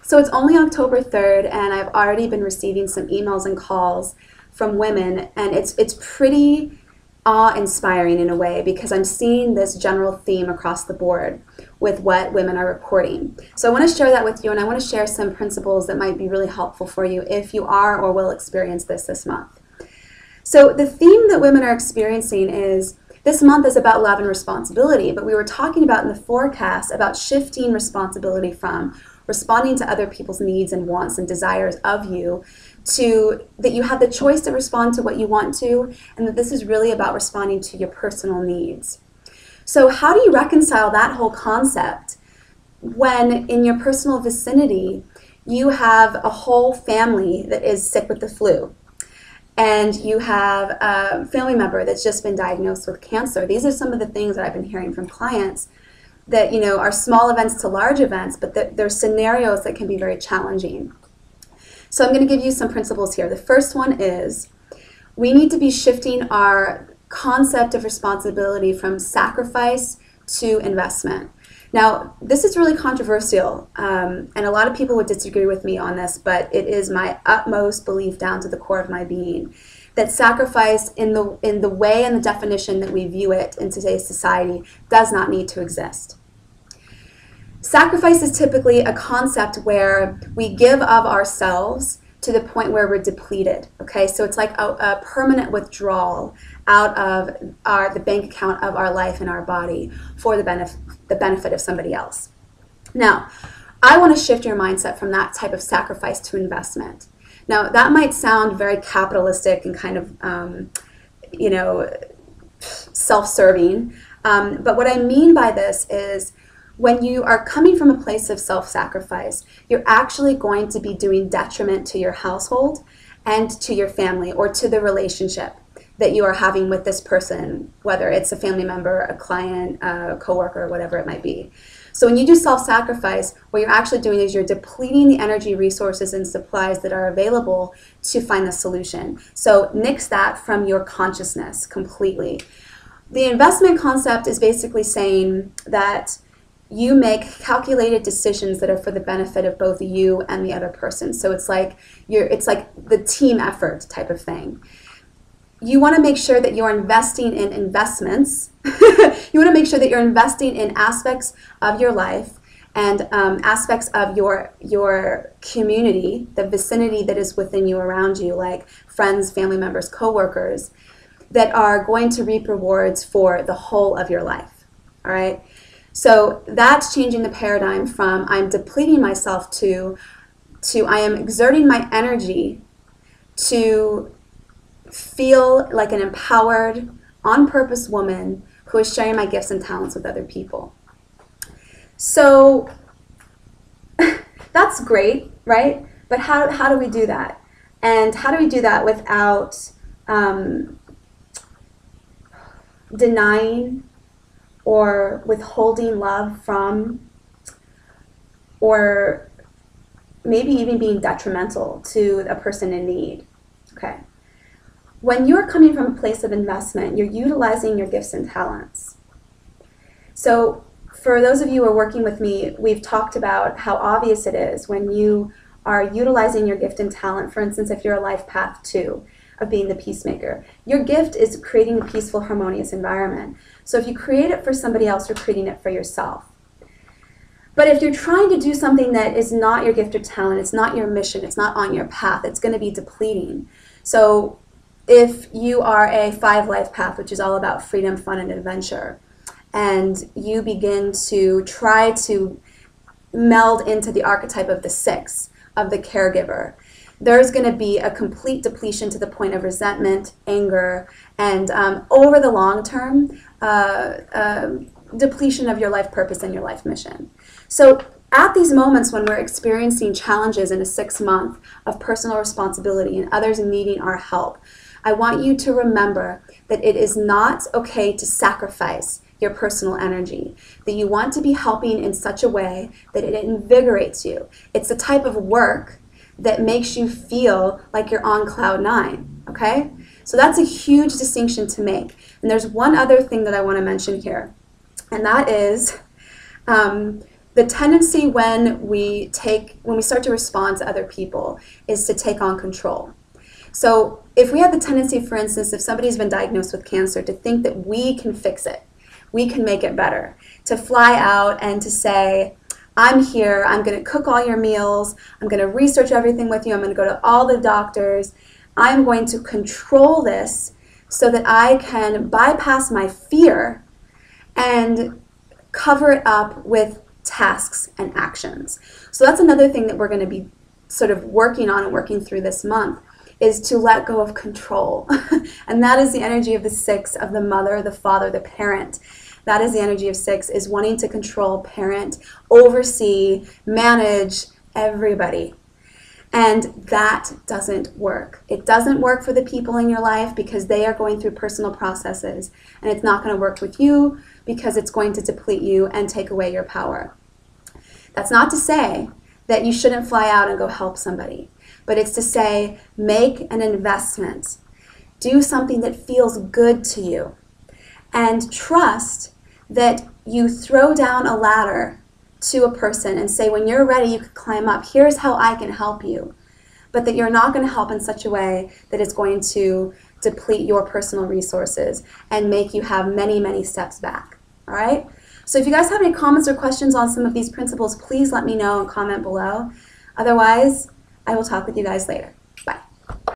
So it's only October 3rd, and I've already been receiving some emails and calls from women, and it's pretty awe-inspiring in a way, because I'm seeing this general theme across the board with what women are reporting. So I want to share that with you, and I want to share some principles that might be really helpful for you if you are or will experience this month. So the theme that women are experiencing is, this month is about love and responsibility, but we were talking about in the forecast about shifting responsibility from responding to other people's needs and wants and desires of you to that you have the choice to respond to what you want to, and that this is really about responding to your personal needs. So how do you reconcile that whole concept when in your personal vicinity you have a whole family that is sick with the flu, and you have a family member that's just been diagnosed with cancer? These are some of the things that I've been hearing from clients that, you know, are small events to large events, but they're scenarios that can be very challenging. So I'm going to give you some principles here. The first one is, we need to be shifting our concept of responsibility from sacrifice to investment. Now, this is really controversial, and a lot of people would disagree with me on this, but it is my utmost belief down to the core of my being that sacrifice in the way and the definition that we view it in today's society does not need to exist. Sacrifice is typically a concept where we give of ourselves to the point where we're depleted, okay? So it's like a permanent withdrawal out of the bank account of our life and our body for the benefit of somebody else. Now, I want to shift your mindset from that type of sacrifice to investment. Now, that might sound very capitalistic and kind of, you know, self-serving, but what I mean by this is, when you are coming from a place of self-sacrifice, you're actually going to be doing detriment to your household and to your family, or to the relationship that you are having with this person, whether it's a family member, a client, a coworker, whatever it might be. So when you do self-sacrifice, what you're actually doing is you're depleting the energy, resources, and supplies that are available to find the solution. So nix that from your consciousness completely. The investment concept is basically saying that you make calculated decisions that are for the benefit of both you and the other person. So it's like the team effort type of thing. You want to make sure that you're investing in investments. You want to make sure that you're investing in aspects of your life and aspects of your community, the vicinity that is within you, around you, like friends, family members, coworkers, that are going to reap rewards for the whole of your life. All right? So that's changing the paradigm from I'm depleting myself to I am exerting my energy to feel like an empowered, on-purpose woman who is sharing my gifts and talents with other people. So that's great, right? But how do we do that? And how do we do that without denying or withholding love from, or maybe even being detrimental to a person in need? Okay. When you're coming from a place of investment, you're utilizing your gifts and talents. So for those of you who are working with me, we've talked about how obvious it is when you are utilizing your gift and talent. For instance, if you're a life path 2 of being the peacemaker, your gift is creating a peaceful, harmonious environment. So if you create it for somebody else, you're creating it for yourself. But if you're trying to do something that is not your gift or talent, it's not your mission, it's not on your path, it's going to be depleting. So if you are a 5 life path, which is all about freedom, fun, and adventure, and you begin to try to meld into the archetype of the 6, of the caregiver, there's going to be a complete depletion to the point of resentment, anger, and over the long term, depletion of your life purpose and your life mission. So at these moments when we're experiencing challenges in a 6 month of personal responsibility and others needing our help, I want you to remember that it is not okay to sacrifice your personal energy, that you want to be helping in such a way that it invigorates you. It's the type of work that makes you feel like you're on cloud 9, okay? So that's a huge distinction to make. And there's one other thing that I want to mention here, and that is The tendency when we start to respond to other people is to take on control. So if we have the tendency, for instance, if somebody's been diagnosed with cancer, to think that we can fix it, we can make it better, to fly out and to say, I'm here, I'm going to cook all your meals, I'm going to research everything with you, I'm going to go to all the doctors, I'm going to control this so that I can bypass my fear and cover it up with tasks and actions. So that's another thing that we're going to be sort of working on and working through this month, is to let go of control. And that is the energy of the 6, of the mother, the father, the parent. That is the energy of 6, is wanting to control, parent, oversee, manage everybody. And that doesn't work. It doesn't work for the people in your life because they are going through personal processes. And it's not going to work with you because it's going to deplete you and take away your power. That's not to say that you shouldn't fly out and go help somebody. But it's to say, make an investment. Do something that feels good to you. And trust that you throw down a ladder to a person and say, when you're ready, you can climb up. Here's how I can help you. But that you're not going to help in such a way that it's going to deplete your personal resources and make you have many, many steps back. All right? So if you guys have any comments or questions on some of these principles, please let me know and comment below. Otherwise, I will talk with you guys later.